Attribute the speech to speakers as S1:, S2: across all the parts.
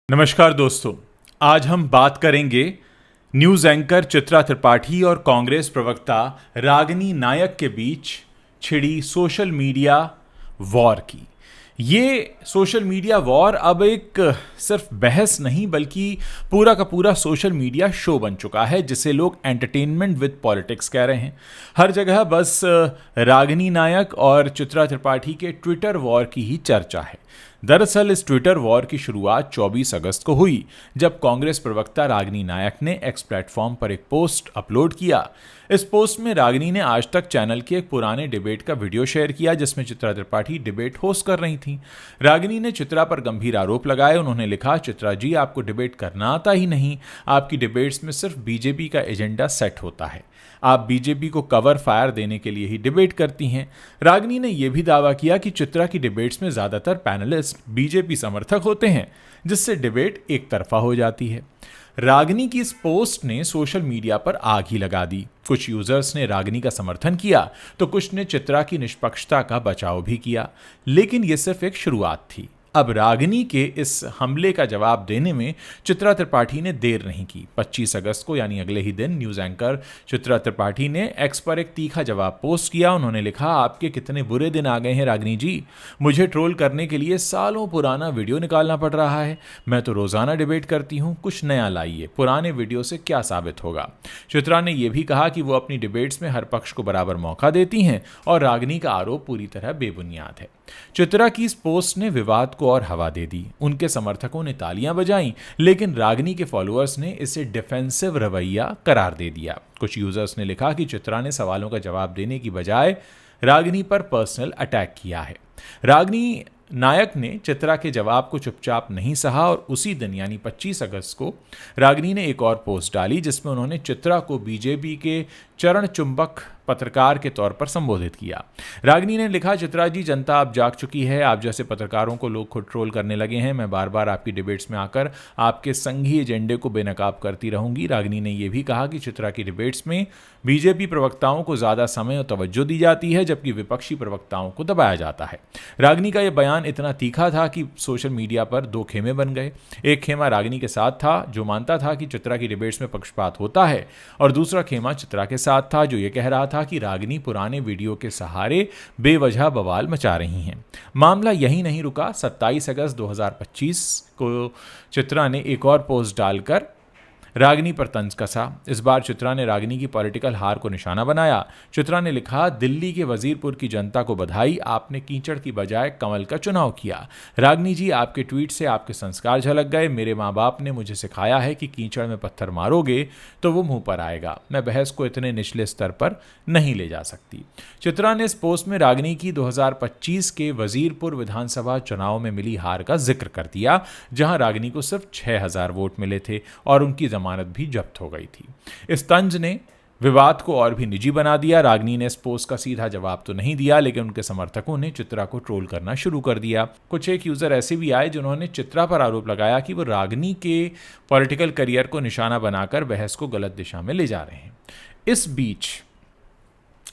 S1: नमस्कार दोस्तों, आज हम बात करेंगे न्यूज़ एंकर चित्रा त्रिपाठी और कांग्रेस प्रवक्ता रागिनी नायक के बीच छिड़ी सोशल मीडिया वॉर की। ये सोशल मीडिया वॉर अब एक सिर्फ बहस नहीं बल्कि पूरा का पूरा सोशल मीडिया शो बन चुका है, जिसे लोग एंटरटेनमेंट विद पॉलिटिक्स कह रहे हैं। हर जगह बस रागिनी नायक और चित्रा त्रिपाठी के ट्विटर वॉर की ही चर्चा है। दरअसल इस ट्विटर वॉर की शुरुआत 24 अगस्त को हुई, जब कांग्रेस प्रवक्ता रागिनी नायक ने एक्स प्लेटफॉर्म पर एक पोस्ट अपलोड किया। इस पोस्ट में रागिनी ने आज तक चैनल के एक पुराने डिबेट का वीडियो शेयर किया, जिसमें चित्रा त्रिपाठी डिबेट होस्ट कर रही थीं। रागिनी ने चित्रा पर गंभीर आरोप लगाए। उन्होंने लिखा, चित्रा जी, आपको डिबेट करना आता ही नहीं। आपकी डिबेट्स में सिर्फ बीजेपी का एजेंडा सेट होता है। आप बीजेपी को कवर फायर देने के लिए ही डिबेट करती हैं। रागिनी ने यह भी दावा किया कि चित्रा की डिबेट्स में ज्यादातर पैनलिस्ट बीजेपी समर्थक होते हैं, जिससे डिबेट एक तरफा हो जाती है। रागिनी की इस पोस्ट ने सोशल मीडिया पर आग ही लगा दी। कुछ यूजर्स ने रागिनी का समर्थन किया तो कुछ ने चित्रा की निष्पक्षता का बचाव भी किया, लेकिन यह सिर्फ एक शुरुआत थी। अब रागिनी के इस हमले का जवाब देने में चित्रा त्रिपाठी ने देर नहीं की। 25 अगस्त को यानी अगले ही दिन न्यूज़ एंकर चित्रा त्रिपाठी ने एक्स पर एक तीखा जवाब पोस्ट किया। उन्होंने लिखा, आपके कितने बुरे दिन आ गए हैं रागिनी जी। मुझे ट्रोल करने के लिए सालों पुराना वीडियो निकालना पड़ रहा है। मैं तो रोजाना डिबेट करती हूँ, कुछ नया लाइए। पुराने वीडियो से क्या साबित होगा। चित्रा ने यह भी कहा कि वो अपनी डिबेट्स में हर पक्ष को बराबर मौका देती हैं और रागिनी का आरोप पूरी तरह बेबुनियाद है। चित्रा की इस पोस्ट ने विवाद को और हवा दे दी। उनके समर्थकों ने तालियां बजाईं, लेकिन रागिनी के फॉलोअर्स ने इसे डिफेंसिव रवैया करार दे दिया। कुछ यूजर्स ने लिखा कि चित्रा ने सवालों का जवाब देने की बजाय रागिनी पर पर्सनल अटैक किया है। रागिनी नायक ने चित्रा के जवाब को चुपचाप नहीं सहा और उसी दिन यानी 25 अगस्त को रागिनी ने एक और पोस्ट डाली, जिसमें उन्होंने चित्रा को बीजेपी के चरण चुंबक पत्रकार के तौर पर संबोधित किया। रागिनी ने लिखा, चित्रा जी, जनता अब जाग चुकी है। आप जैसे पत्रकारों को लोग खुद ट्रोल करने लगे हैं। मैं बार बार आपकी डिबेट्स में आकर आपके संघीय एजेंडे को बेनकाब करती रहूंगी। रागिनी ने यह भी कहा कि चित्रा की डिबेट्स में बीजेपी प्रवक्ताओं को ज्यादा समय और तवज्जो दी जाती है, जबकि विपक्षी प्रवक्ताओं को दबाया जाता है। रागिनी का यह बयान इतना तीखा था कि सोशल मीडिया पर दो खेमे बन गए। एक खेमा रागिनी के साथ था, जो मानता था कि चित्रा की डिबेट्स में पक्षपात होता है, और दूसरा खेमा चित्रा के साथ था, जो यह कह रहा था कि रागिनी पुराने वीडियो के सहारे बेवजह बवाल मचा रही हैं। मामला यही नहीं रुका। 27 अगस्त 2025 को चित्रा ने एक और पोस्ट डालकर रागिनी पर तंज कसा। इस बार चित्रा ने रागिनी की पॉलिटिकल हार को निशाना बनाया। चित्रा ने लिखा, दिल्ली के वजीरपुर की जनता को बधाई, आपने कीचड़ की बजाय कमल का चुनाव किया। रागिनी जी, आपके ट्वीट से आपके संस्कार झलक गए। मेरे माँ बाप ने मुझे सिखाया है कि कीचड़ में पत्थर मारोगे तो वो मुंह पर आएगा। मैं बहस को इतने निचले स्तर पर नहीं ले जा सकती। चित्रा ने इस पोस्ट में रागिनी की 2025 के वजीरपुर विधानसभा चुनाव में मिली हार का जिक्र कर दिया, जहां रागिनी को सिर्फ 6000 वोट मिले थे और उनकी जमानत भी जब्त हो गई थी। इस तंज ने विवाद को और भी निजी बना दिया। रागिनी ने इस पोस्ट का सीधा जवाब तो नहीं दिया, लेकिन उनके समर्थकों ने चित्रा को ट्रोल करना शुरू कर दिया। कुछ एक यूजर ऐसे भी आए जिन्होंने चित्रा पर आरोप लगाया कि वो रागिनी के पॉलिटिकल करियर को निशाना बनाकर बहस को गलत दिशा में ले जा रहे हैं।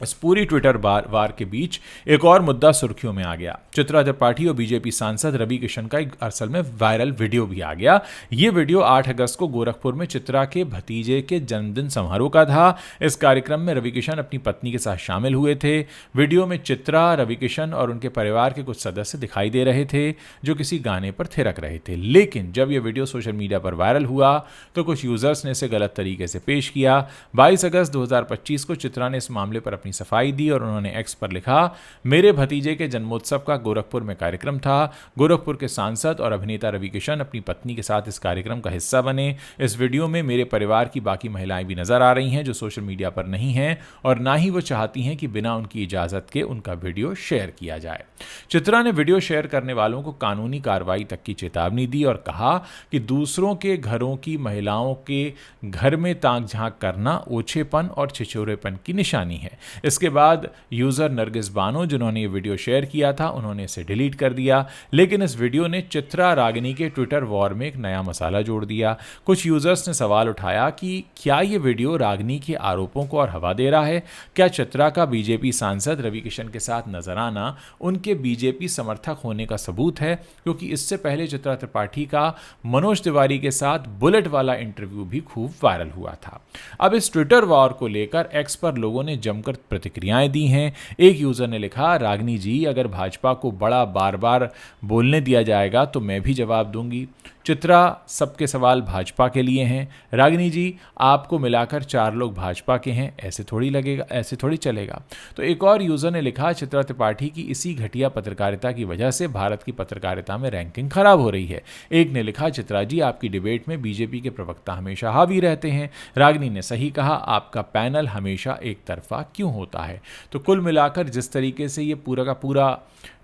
S1: इस पूरी ट्विटर वार के बीच एक और मुद्दा सुर्खियों में आ गया। चित्रा त्रिपाठी और बीजेपी सांसद रवि किशन का एक असल में वायरल वीडियो भी आ गया। ये वीडियो 8 अगस्त को गोरखपुर में चित्रा के भतीजे के जन्मदिन समारोह का था। इस कार्यक्रम में रवि किशन अपनी पत्नी के साथ शामिल हुए थे। वीडियो में चित्रा, रवि किशन और उनके परिवार के कुछ सदस्य दिखाई दे रहे थे, जो किसी गाने पर थिरक रहे थे। लेकिन जब यह वीडियो सोशल मीडिया पर वायरल हुआ तो कुछ यूजर्स ने इसे गलत तरीके से पेश किया। 22 अगस्त 2025 को चित्रा ने इस मामले पर सफाई दी और उन्होंने एक्स पर लिखा, मेरे भतीजे के जन्मोत्सव का गोरखपुर में कार्यक्रम था। गोरखपुर के सांसद और अभिनेता रवि किशन अपनी पत्नी के साथ इस कार्यक्रम का हिस्सा बने। इस वीडियो में मेरे परिवार की बाकी महिलाएं भी नजर आ रही हैं, जो सोशल मीडिया पर नहीं हैं और ना ही वो चाहती हैं कि बिना उनकी इजाजत के उनका वीडियो शेयर किया जाए। चित्रा ने वीडियो शेयर करने वालों को कानूनी कार्रवाई तक की चेतावनी दी और कहा कि दूसरों के घरों की महिलाओं के घर में ताक झांक करना ओछेपन और छिछोरेपन की निशानी है। इसके बाद यूज़र नरगिस बानो, जिन्होंने ये वीडियो शेयर किया था, उन्होंने इसे डिलीट कर दिया। लेकिन इस वीडियो ने चित्रा रागिनी के ट्विटर वॉर में एक नया मसाला जोड़ दिया। कुछ यूज़र्स ने सवाल उठाया कि क्या ये वीडियो रागिनी के आरोपों को और हवा दे रहा है? क्या चित्रा का बीजेपी सांसद रवि किशन के साथ नजर आना उनके बीजेपी समर्थक होने का सबूत है? क्योंकि इससे पहले चित्रा त्रिपाठी का मनोज तिवारी के साथ बुलेट वाला इंटरव्यू भी खूब वायरल हुआ था। अब इस ट्विटर वॉर को लेकर एक्स पर लोगों ने जमकर प्रतिक्रियाएं दी हैं। एक यूजर ने लिखा, रागिनी जी, अगर भाजपा को बड़ा बार बार बोलने दिया जाएगा तो मैं भी जवाब दूंगी। चित्रा, सबके सवाल भाजपा के लिए हैं। रागिनी जी, आपको मिलाकर 4 लोग भाजपा के हैं, ऐसे थोड़ी लगेगा, ऐसे थोड़ी चलेगा। तो एक और यूजर ने लिखा, चित्रा त्रिपाठी की इसी घटिया पत्रकारिता की वजह से भारत की पत्रकारिता में रैंकिंग खराब हो रही है। एक ने लिखा, चित्रा जी, आपकी डिबेट में बीजेपी के प्रवक्ता हमेशा हावी रहते हैं। रागिनी ने सही कहा, आपका पैनल हमेशा एक तरफा क्यों होता है? तो कुल मिलाकर जिस तरीके से ये पूरा का पूरा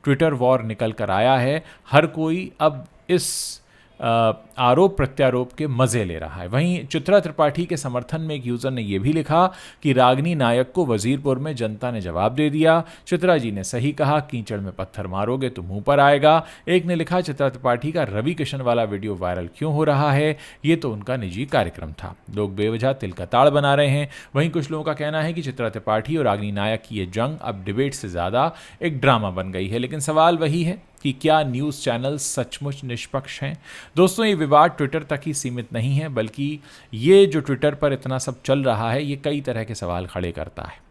S1: ट्विटर वॉर निकल कर आया है, हर कोई अब इस आरोप प्रत्यारोप के मजे ले रहा है। वहीं चित्रा त्रिपाठी के समर्थन में एक यूजर ने यह भी लिखा कि रागिनी नायक को वजीरपुर में जनता ने जवाब दे दिया। चित्रा जी ने सही कहा, कीचड़ में पत्थर मारोगे तो मुंह पर आएगा। एक ने लिखा, चित्रा त्रिपाठी का रवि किशन वाला वीडियो वायरल क्यों हो रहा है? ये तो उनका निजी कार्यक्रम था, लोग बेवजह तिल का ताड़ बना रहे हैं। वहीं कुछ लोगों का कहना है कि चित्रा त्रिपाठी और रागिनी नायक की ये जंग अब डिबेट से ज्यादा एक ड्रामा बन गई है। लेकिन सवाल वही है कि क्या न्यूज़ चैनल सचमुच निष्पक्ष हैं? दोस्तों, ये विवाद ट्विटर तक ही सीमित नहीं है, बल्कि ये जो ट्विटर पर इतना सब चल रहा है, ये कई तरह के सवाल खड़े करता है।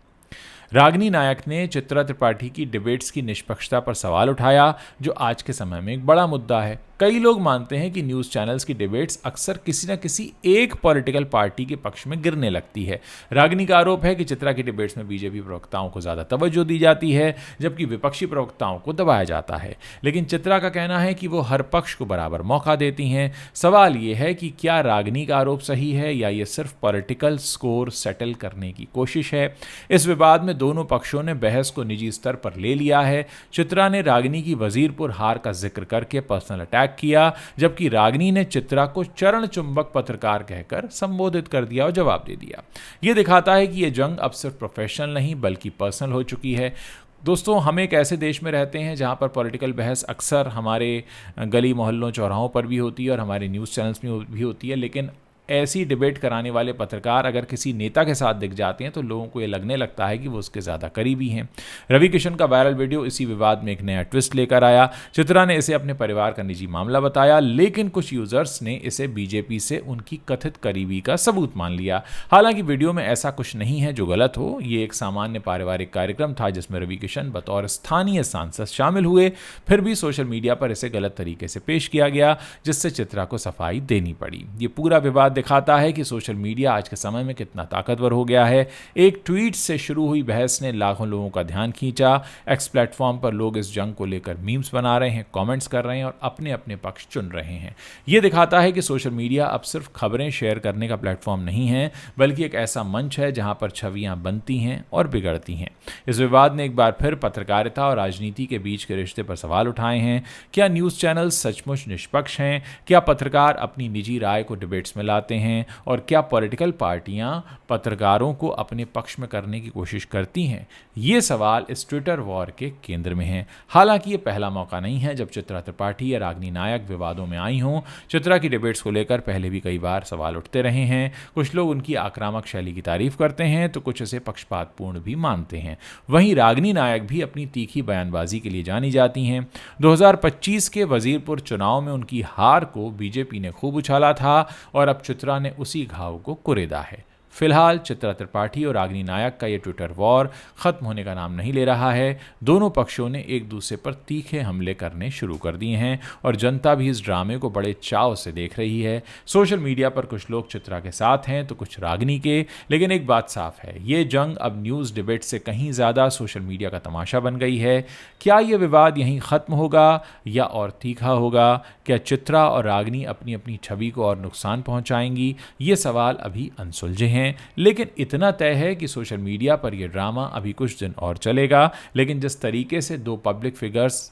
S1: रागिनी नायक ने चित्रा त्रिपाठी की डिबेट्स की निष्पक्षता पर सवाल उठाया, जो आज के समय में एक बड़ा मुद्दा है। कई लोग मानते हैं कि न्यूज़ चैनल्स की डिबेट्स अक्सर किसी न किसी एक पॉलिटिकल पार्टी के पक्ष में गिरने लगती है। रागिनी का आरोप है कि चित्रा की डिबेट्स में बीजेपी प्रवक्ताओं को ज़्यादा तवज्जो दी जाती है, जबकि विपक्षी प्रवक्ताओं को दबाया जाता है। लेकिन चित्रा का कहना है कि वो हर पक्ष को बराबर मौका देती हैं। सवाल ये है कि क्या रागिनी का आरोप सही है या ये सिर्फ पॉलिटिकल स्कोर सेटल करने की कोशिश है? इस विवाद में दोनों पक्षों ने बहस को निजी स्तर पर ले लिया है। चित्रा ने रागिनी की वजीरपुर हार का जिक्र करके पर्सनल अटैक किया, जबकि रागिनी ने चित्रा को चरण चुंबक पत्रकार कहकर संबोधित कर दिया और जवाब दे दिया। यह दिखाता है कि यह जंग अब सिर्फ प्रोफेशनल नहीं बल्कि पर्सनल हो चुकी है। दोस्तों, हम एक ऐसे देश में रहते हैं जहां पर पॉलिटिकल बहस अक्सर हमारे गली मोहल्लों चौराहों पर भी होती है और हमारे न्यूज़ चैनल्स में भी होती है। लेकिन ऐसी डिबेट कराने वाले पत्रकार अगर किसी नेता के साथ दिख जाते हैं तो लोगों को ये लगने लगता है कि वो उसके ज़्यादा करीबी हैं। रवि किशन का वायरल वीडियो इसी विवाद में एक नया ट्विस्ट लेकर आया। चित्रा ने इसे अपने परिवार का निजी मामला बताया, लेकिन कुछ यूजर्स ने इसे बीजेपी से उनकी कथित करीबी का सबूत मान लिया। हालांकि वीडियो में ऐसा कुछ नहीं है जो गलत हो। ये एक सामान्य पारिवारिक कार्यक्रम था जिसमें रवि किशन बतौर स्थानीय सांसद शामिल हुए। फिर भी सोशल मीडिया पर इसे गलत तरीके से पेश किया गया, जिससे चित्रा को सफाई देनी पड़ी। ये पूरा विवाद दिखाता है कि सोशल मीडिया आज के समय में कितना ताकतवर हो गया है। एक ट्वीट से शुरू हुई बहस ने लाखों लोगों का ध्यान खींचा। एक्स प्लेटफॉर्म पर लोग इस जंग को लेकर मीम्स बना रहे हैं, कमेंट्स कर रहे हैं और अपने अपने पक्ष चुन रहे हैं। यह दिखाता है कि सोशल मीडिया अब सिर्फ खबरें शेयर करने का प्लेटफॉर्म नहीं है, बल्कि एक ऐसा मंच है जहां पर छवियां बनती हैं और बिगड़ती हैं। इस विवाद ने एक बार फिर पत्रकारिता और राजनीति के बीच के रिश्ते पर सवाल उठाए हैं। क्या न्यूज़ चैनल सचमुच निष्पक्ष हैं? क्या पत्रकार अपनी निजी राय को डिबेट्स में लाते हैं? और क्या पॉलिटिकल पार्टियां पत्रकारों को अपने पक्ष में करने की कोशिश करती हैं? ये सवाल इस ट्विटर वॉर के केंद्र में है। हालांकि ये पहला मौका नहीं है जब चित्रा त्रिपाठी या रागिनी नायक विवादों में आई हों। चित्रा की डिबेट्स को लेकर पहले भी कई बार सवाल उठते रहे हैं। कुछ लोग उनकी आक्रामक शैली की तारीफ करते हैं तो कुछ इसे पक्षपातपूर्ण भी मानते हैं। वहीं रागिनी नायक भी अपनी तीखी बयानबाजी के लिए जानी जाती हैं। 2025 के वजीरपुर चुनाव में उनकी हार को बीजेपी ने खूब उछाला था और अब चित्रा ने उसी घाव को कुरेदा है। फिलहाल चित्रा त्रिपाठी और रागिनी नायक का ये ट्विटर वॉर खत्म होने का नाम नहीं ले रहा है। दोनों पक्षों ने एक दूसरे पर तीखे हमले करने शुरू कर दिए हैं और जनता भी इस ड्रामे को बड़े चाव से देख रही है। सोशल मीडिया पर कुछ लोग चित्रा के साथ हैं तो कुछ रागिनी के, लेकिन एक बात साफ है, ये जंग अब न्यूज़ डिबेट से कहीं ज़्यादा सोशल मीडिया का तमाशा बन गई है। क्या ये विवाद यहीं ख़त्म होगा या और तीखा होगा? क्या चित्रा और रागिनी अपनी अपनी छवि को और नुकसान पहुंचाएंगी? ये सवाल अभी अनसुलझे हैं। लेकिन इतना तय है कि सोशल मीडिया पर यह ड्रामा अभी कुछ दिन और चलेगा। लेकिन जिस तरीके से दो पब्लिक फिगर्स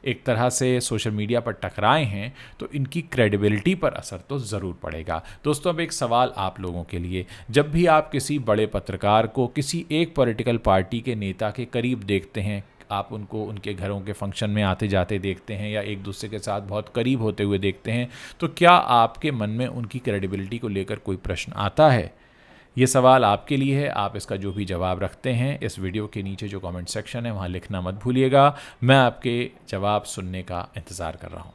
S1: एक तरह से सोशल मीडिया पर टकराए हैं तो इनकी क्रेडिबिलिटी पर असर तो ज़रूर पड़ेगा। दोस्तों, अब एक सवाल आप लोगों के लिए, जब भी आप किसी बड़े पत्रकार को किसी एक पॉलिटिकल पार्टी के नेता के करीब देखते हैं, आप उनको उनके घरों के फंक्शन में आते जाते देखते हैं या एक दूसरे के साथ बहुत करीब होते हुए देखते हैं, तो क्या आपके मन में उनकी क्रेडिबिलिटी को लेकर कोई प्रश्न आता है? ये सवाल आपके लिए है। आप इसका जो भी जवाब रखते हैं इस वीडियो के नीचे जो कमेंट सेक्शन है वहाँ लिखना मत भूलिएगा। मैं आपके जवाब सुनने का इंतज़ार कर रहा हूँ।